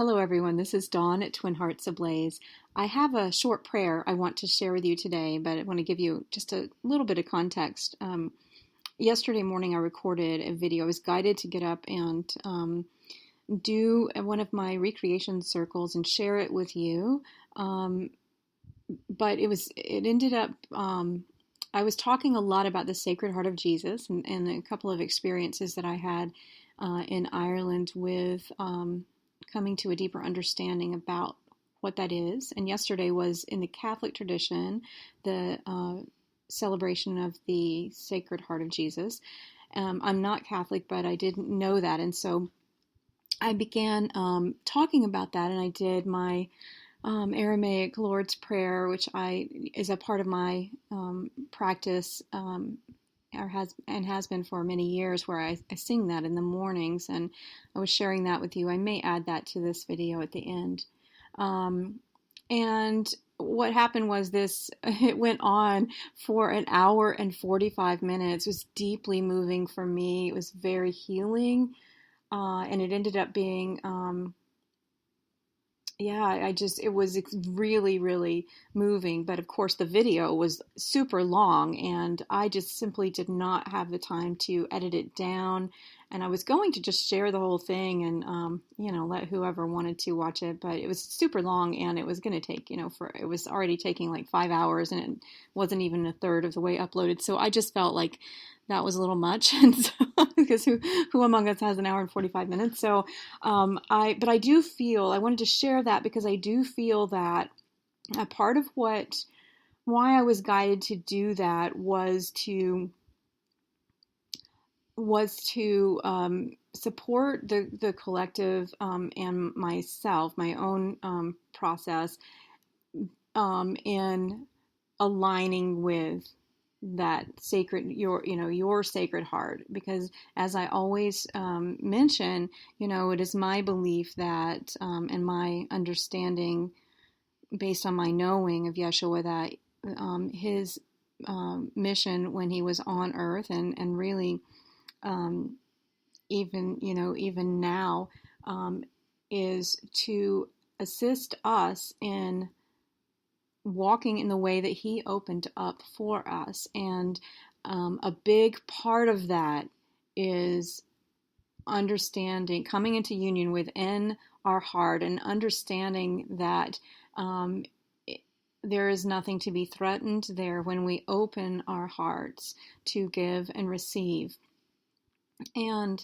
Hello, everyone. This is Dawn at Twin Hearts Ablaze. I have a short prayer I want to share with you today, but I want to give you just a little bit of context. Yesterday morning, I recorded a video. I was guided to get up and do one of my recreation circles and share it with you. But it ended up, I was talking a lot about the Sacred Heart of Jesus and a couple of experiences that I had in Ireland with coming to a deeper understanding about what that is. And yesterday was in the Catholic tradition, the celebration of the Sacred Heart of Jesus. I'm not Catholic, but I didn't know that. And so I began talking about that, and I did my Aramaic Lord's Prayer, which is a part of my practice, has been for many years, where I sing that in the mornings, and I was sharing that with you. I may add that to this video at the end. And what happened was it went on for an hour and 45 minutes. It was deeply moving for me. It was very healing, and it ended up being it was really, really moving. But of course, the video was super long, and I just simply did not have the time to edit it down. And I was going to just share the whole thing and, let whoever wanted to watch it. But it was super long, and it was going to take, it was already taking like 5 hours, and it wasn't even a third of the way uploaded. So I just felt like that was a little much, and so, because who among us has an hour and 45 minutes? So, but I do feel I wanted to share that because I do feel that a part of why I was guided to do that was to support the collective and myself, my own process in aligning with that sacred, your sacred heart, because as I always mention, it is my belief that and my understanding based on my knowing of Yeshua that his mission when he was on earth and really even now is to assist us in walking in the way that he opened up for us. And a big part of that is understanding, coming into union within our heart and understanding that there is nothing to be threatened there when we open our hearts to give and receive. And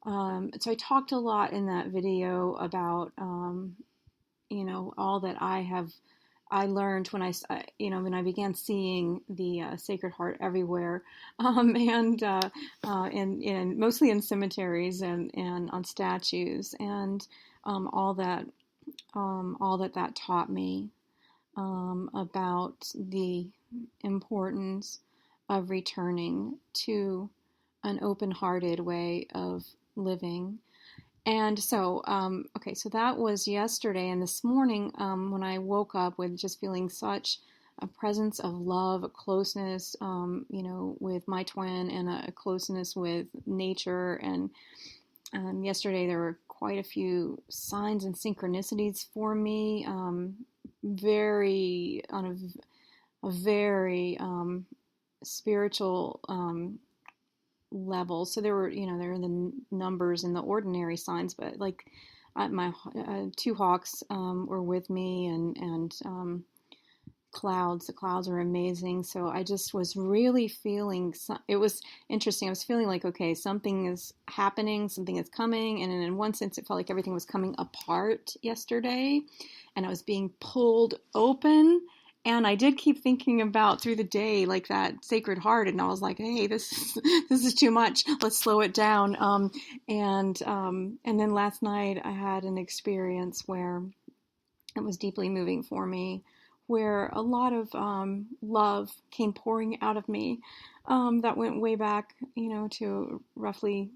so I talked a lot in that video about, all that I learned when I began seeing the Sacred Heart everywhere, and mostly in cemeteries and on statues, and all that taught me about the importance of returning to an open-hearted way of living. And so, so that was yesterday. And this morning, when I woke up with just feeling such a presence of love, a closeness, with my twin, and a closeness with nature. And yesterday there were quite a few signs and synchronicities for me, very on a very spiritual level. So there were the numbers and the ordinary signs, but like my two hawks were with me, and clouds. The clouds are amazing. So I just was really feeling. It was interesting. I was feeling like, okay, something is happening, something is coming, and in one sense, it felt like everything was coming apart yesterday, and I was being pulled open. And I did keep thinking about through the day, like that Sacred Heart, and I was like, "Hey, this is too much. Let's slow it down." And then last night I had an experience where it was deeply moving for me, where a lot of love came pouring out of me. That went way back, to roughly,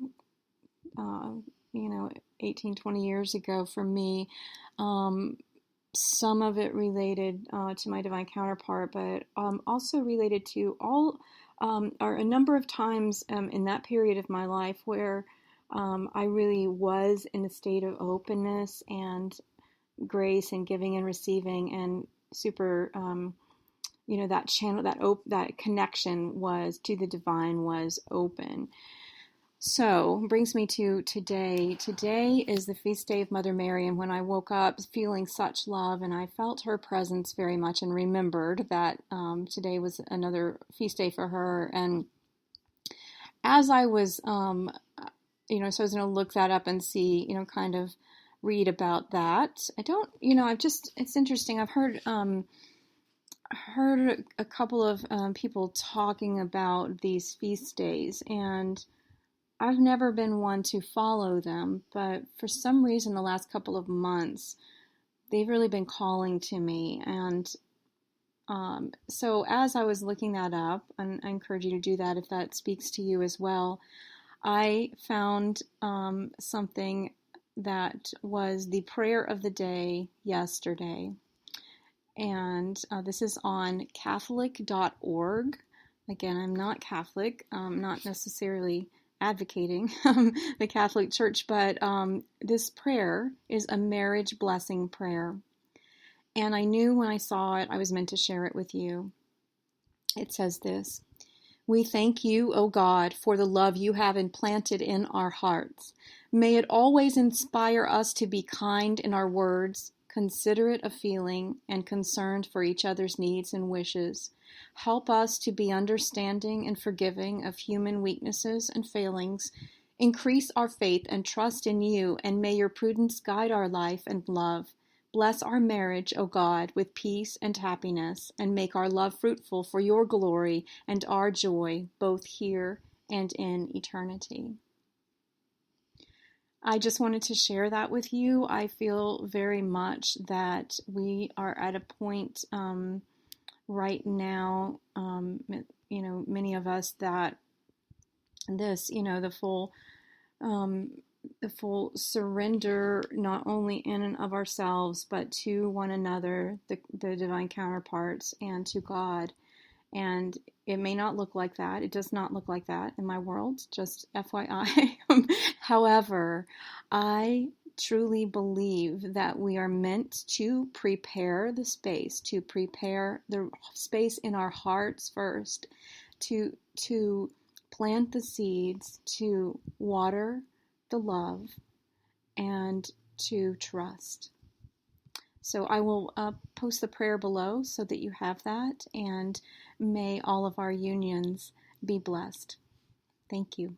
18, 20 years ago for me. Some of it related to my divine counterpart, but also related to or a number of times in that period of my life where I really was in a state of openness and grace and giving and receiving, and super, that channel, that connection was to the divine was open. So brings me to today. Today is the feast day of Mother Mary, and when I woke up feeling such love, and I felt her presence very much, and remembered that today was another feast day for her. And as I was, so I was going to look that up and see, kind of read about that. I don't, it's interesting. I've heard a couple of people talking about these feast days, and I've never been one to follow them, but for some reason the last couple of months, they've really been calling to me. And so as I was looking that up, and I encourage you to do that if that speaks to you as well, I found something that was the prayer of the day yesterday. And this is on Catholic.org. Again, I'm not Catholic, not necessarily advocating the Catholic Church, but this prayer is a marriage blessing prayer. And I knew when I saw it, I was meant to share it with you. It says this: "We thank you, O God, for the love you have implanted in our hearts. May it always inspire us to be kind in our words, considerate of feeling, and concerned for each other's needs and wishes. Help us to be understanding and forgiving of human weaknesses and failings. Increase our faith and trust in you, and may your prudence guide our life and love. Bless our marriage, O God, with peace and happiness, and make our love fruitful for your glory and our joy, both here and in eternity." I just wanted to share that with you. I feel very much that we are at a point right now, many of us, that this, the full surrender, not only in and of ourselves, but to one another, the divine counterparts, and to God. And it may not look like that. It does not look like that in my world, just FYI. However, I truly believe that we are meant to prepare the space in our hearts first, to plant the seeds, to water the love, and to trust. So I will post the prayer below so that you have that, and may all of our unions be blessed. Thank you.